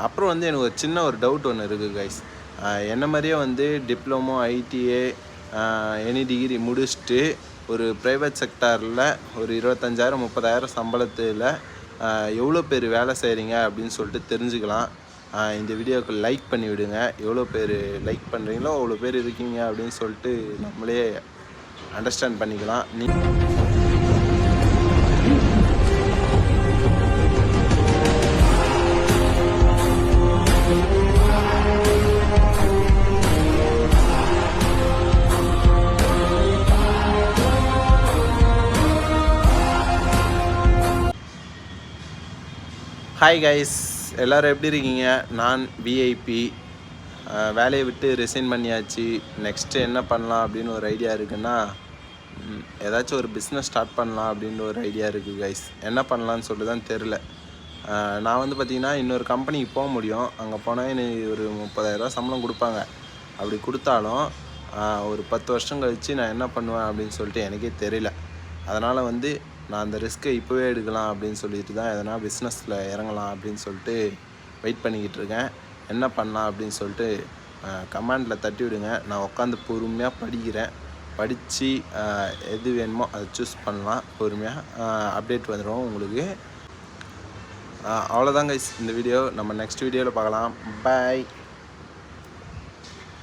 அப்புறம் வந்து எனக்கு ஒரு சின்ன ஒரு டவுட் ஒன்று இருக்குது கைஸ். என்ன மாதிரியே வந்து டிப்ளமோ, ஐடிஏ, எனி டிகிரி முடிச்சுட்டு ஒரு ப்ரைவேட் செக்டாரில் ஒரு 25,000 30,000 சம்பளத்தில் எவ்வளோ பேர் வேலை செய்கிறீங்க அப்படின்னு சொல்லிட்டு தெரிஞ்சுக்கலாம். இந்த வீடியோவுக்கு லைக் பண்ணி விடுங்க. எவ்வளோ பேர் லைக் பண்ணுறீங்களோ அவ்வளோ பேர் இருக்கீங்க அப்படின்னு சொல்லிட்டு நம்மளே அண்டர்ஸ்டாண்ட் பண்ணிக்கலாம். ஹாய் கைஸ், எல்லோரும் எப்படி இருக்கீங்க? நான் விஐபி வேலையை விட்டு ரிசைன் பண்ணியாச்சு. நெக்ஸ்ட்டு என்ன பண்ணலாம் அப்படின்னு ஒரு ஐடியா இருக்குன்னா, ஏதாச்சும் ஒரு பிஸ்னஸ் ஸ்டார்ட் பண்ணலாம் அப்படின்னு ஒரு ஐடியா இருக்குது கைஸ். என்ன பண்ணலான்னு சொல்லிட்டு தான் தெரில. நான் வந்து பார்த்திங்கன்னா இன்னொரு கம்பெனிக்கு போக முடியும். அங்கே போனால் எனக்கு ஒரு 30,000 சம்பளம் கொடுப்பாங்க. அப்படி கொடுத்தாலும் ஒரு 10 வருஷம் கழித்து நான் என்ன பண்ணுவேன் அப்படின்னு சொல்லிட்டு எனக்கே தெரியல. அதனால் வந்து நான் அந்த ரிஸ்க்கை இப்போவே எடுக்கலாம் அப்படின்னு சொல்லிட்டு தான் எதனா பிஸ்னஸில் இறங்கலாம் அப்படின்னு சொல்லிட்டு வெயிட் பண்ணிக்கிட்டு இருக்கேன். என்ன பண்ணலாம் அப்படின்னு சொல்லிட்டு கமெண்டில் தட்டி விடுங்க. நான் உட்காந்து பொறுமையாக படிக்கிறேன். படித்து எது வேணுமோ அதை சூஸ் பண்ணலாம். பொறுமையாக அப்டேட் வந்துடும் உங்களுக்கு. அவ்வளோதாங்க இந்த வீடியோ. நம்ம நெக்ஸ்ட் வீடியோவில் பார்க்கலாம். பாய்.